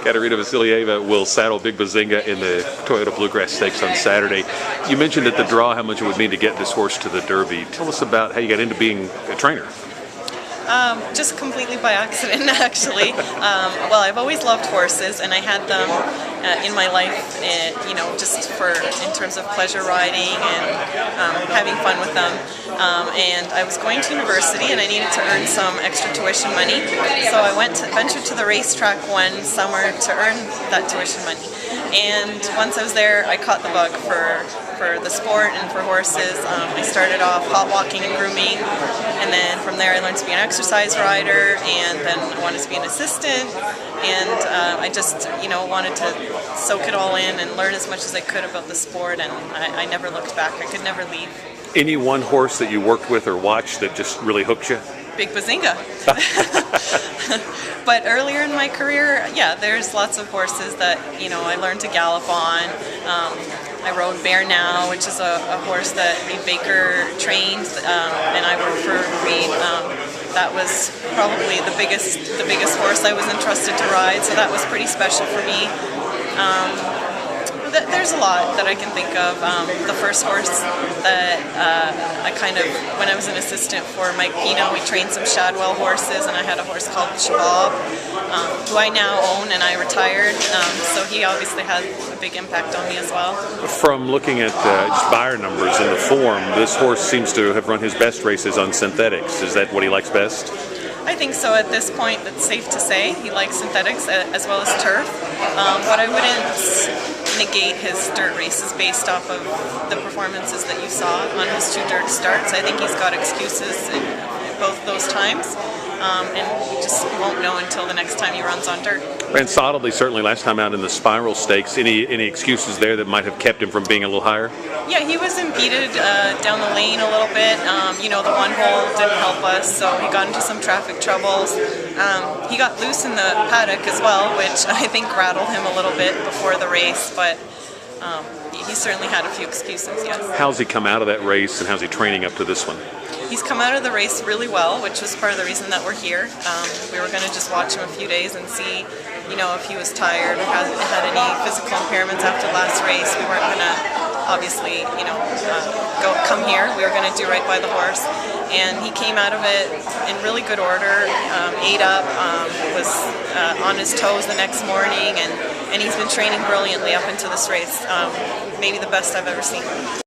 Katarina Vassilieva will saddle Big Bazinga in the Toyota Bluegrass Stakes on Saturday. You mentioned at the draw how much it would mean to get this horse to the Derby. Tell us about how you got into being a trainer. Just completely by accident, actually. Well, I've always loved horses, and I had them in my life, just in terms of pleasure riding and having fun with them. And I was going to university, and I needed to earn some extra tuition money, so I ventured to the racetrack one summer to earn that tuition money. And once I was there, I caught the bug for the sport and for horses. I started off hot walking and grooming, and then from there I learned to be an exercise rider, and then I wanted to be an assistant, and I just wanted to soak it all in and learn as much as I could about the sport, and I never looked back. I could never leave. Any one horse that you worked with or watched that just really hooked you? Big Bazinga. But earlier in my career, yeah, there's lots of horses that I learned to gallop on. I rode Bear Now, which is a horse that Reed Baker trained, and I worked for Reed. That was probably the biggest horse I was entrusted to ride, so that was pretty special for me. There's a lot that I can think of. The first horse that when I was an assistant for Mike Pino, we trained some Shadwell horses, and I had a horse called Shabab, who I now own, and I retired, so he obviously had a big impact on me as well. From looking at just buyer numbers and the form, this horse seems to have run his best races on synthetics. Is that what he likes best? I think so. At this point, that's safe to say. He likes synthetics as well as turf, but I wouldn't negate his dirt races based off of the performances that you saw on his 2 dirt starts. I think he's got excuses in both those times, and we just won't know until the next time he runs on dirt. Ran solidly, certainly last time out in the Spiral Stakes. Any excuses there that might have kept him from being a little higher? Yeah, he was impeded down the lane a little bit. The one hole didn't help us, so he got into some traffic troubles. He got loose in the paddock as well, which I think rattled him a little bit before the race, but he certainly had a few excuses, yes. How's he come out of that race, and how's he training up to this one? He's come out of the race really well, which was part of the reason that we're here. We were going to just watch him a few days and see, if he was tired or had any physical impairments after last race. We weren't going to, obviously, come here. We were going to do right by the horse. And he came out of it in really good order, ate up, was on his toes the next morning, and he's been training brilliantly up into this race. Maybe the best I've ever seen.